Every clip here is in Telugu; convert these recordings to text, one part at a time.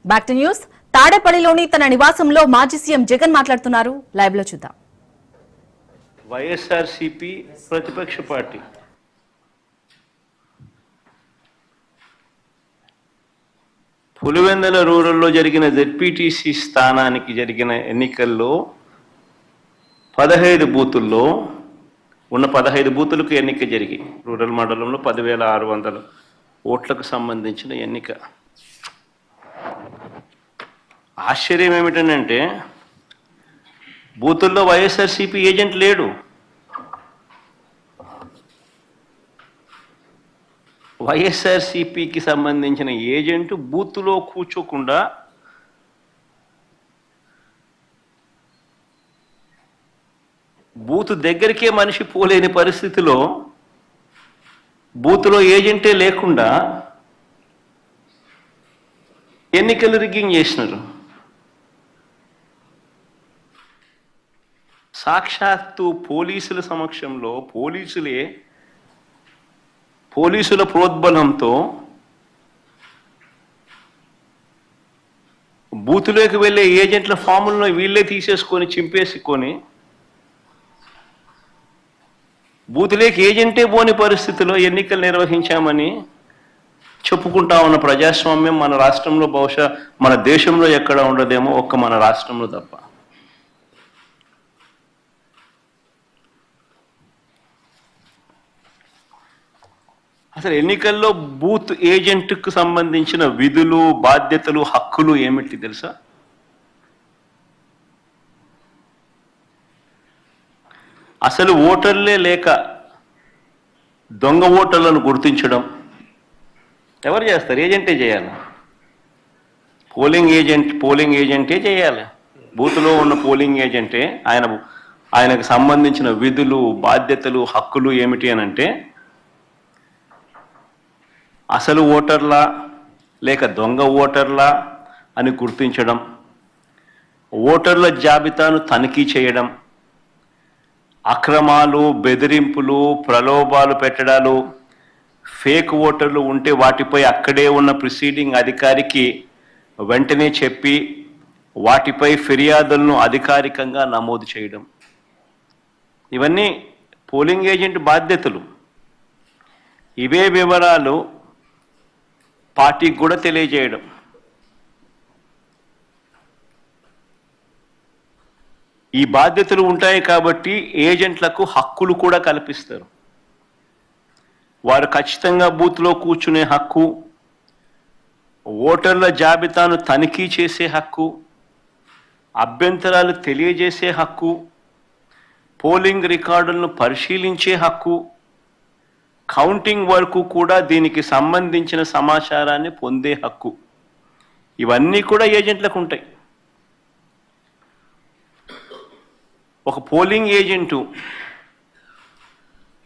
Back to news. తాడేపల్లిలోని తన నివాసంలో మాజీ సీఎం జగన్ మాట్లాడుతున్నారు. లైవ్ లో చూద్దాం. వైఎస్ఆర్సీపీ ప్రతిపక్ష పార్టీ పులివెందుల రూరల్లో జరిగిన జెడ్పీటీసీ స్థానానికి జరిగిన ఎన్నికల్లో 15 బూతుల్లో ఉన్న 15 బూతులకు ఎన్నిక జరిగి రూరల్ మండలంలో 10,600 ఓట్లకు సంబంధించిన ఎన్నిక. ఆశ్చర్యం ఏమిటంటే బూతుల్లో వైఎస్ఆర్సీపీ ఏజెంట్ లేడు. వైఎస్ఆర్సీపీకి సంబంధించిన ఏజెంట్ బూత్లో కూర్చోకుండా బూత్ దగ్గరికే మనిషి పోలేని పరిస్థితిలో బూత్లో ఏజెంటే లేకుండా ఎన్నికలు రిగ్గింగ్ చేసినారు. సాక్షాత్తు పోలీసుల సమక్షంలో పోలీసుల ప్రోద్బలంతో బూతులోకి వెళ్ళే ఏజెంట్ల ఫాములను వీళ్ళే తీసేసుకొని చింపేసుకొని బూతులోకి ఏజెంటే పోని పరిస్థితిలో ఎన్నికలు నిర్వహించామని చెప్పుకుంటా ఉన్న ప్రజాస్వామ్యం మన రాష్ట్రంలో, బహుశా మన దేశంలో ఎక్కడ ఉండదేమో, ఒక్క మన రాష్ట్రంలో తప్ప. అసలు ఎన్నికల్లో బూత్ ఏజెంట్కు సంబంధించిన విధులు, బాధ్యతలు, హక్కులు ఏమిటి తెలుసా? అసలు ఓటర్లే లేక దొంగ ఓటర్లను గుర్తించడం ఎవరు చేస్తారు? ఏజెంటే చేయాలి. పోలింగ్ ఏజెంటే చేయాలి. బూత్లో ఉన్న పోలింగ్ ఏజెంటే ఆయనకు సంబంధించిన విధులు, బాధ్యతలు, హక్కులు ఏమిటి అని అంటే అసలు ఓటర్లా లేక దొంగ ఓటర్లా అని గుర్తించడం, ఓటర్ల జాబితాను తనిఖీ చేయడం, అక్రమాలు, బెదిరింపులు, ప్రలోభాలు పెట్టడాలు, ఫేక్ ఓటర్లు ఉంటే వాటిపై అక్కడే ఉన్న ప్రిసీడింగ్ అధికారికి వెంటనే చెప్పి వాటిపై ఫిర్యాదులను అధికారికంగా నమోదు చేయడం, ఇవన్నీ పోలింగ్ ఏజెంట్ బాధ్యతలు. ఇవే వివరాలు పార్టీకి కూడా తెలియజేయడం. ఈ బాధ్యతలు ఉంటాయి కాబట్టి ఏజెంట్లకు హక్కులు కూడా కల్పిస్తారు. వారు ఖచ్చితంగా బూత్లో కూర్చునే హక్కు, ఓటర్ల జాబితాను తనిఖీ చేసే హక్కు, అభ్యంతరాలు తెలియజేసే హక్కు, పోలింగ్ రికార్డులను పరిశీలించే హక్కు, కౌంటింగ్ వరకు కూడా దీనికి సంబంధించిన సమాచారాన్ని పొందే హక్కు, ఇవన్నీ కూడా ఏజెంట్లకు ఉంటాయి. ఒక పోలింగ్ ఏజెంటు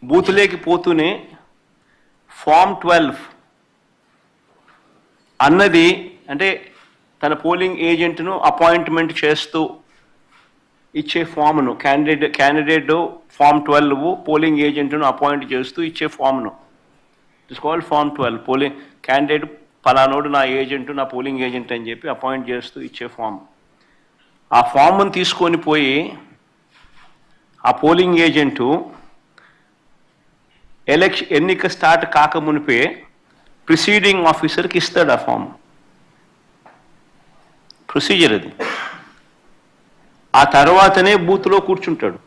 బూత్లోకి పోతూనే ఫామ్ 12 అన్నది అంటే తన పోలింగ్ ఏజెంట్ను అపాయింట్మెంట్ చేస్తూ ఇచ్చే ఫామ్ను క్యాండిడేట్ ఫామ్ 12 పోలింగ్ ఏజెంట్ను అపాయింట్ చేస్తూ ఇచ్చే ఫామ్ను it's called form 12. Polling candidate పలానోడు నా ఏజెంట్, నా పోలింగ్ ఏజెంట్ అని చెప్పి అపాయింట్ చేస్తూ ఇచ్చే ఫామ్. ఆ ఫామ్ను తీసుకొని పోయి ఆ పోలింగ్ ఏజెంటు ఎన్నిక స్టార్ట్ కాకమునిపే ప్రిసీడింగ్ ఆఫీసర్కి ఇస్తాడు ఆ ఫామ్. ప్రొసీజర్ అది. ఆ తర్వాతనే బూత్లో కూర్చుంటాడు.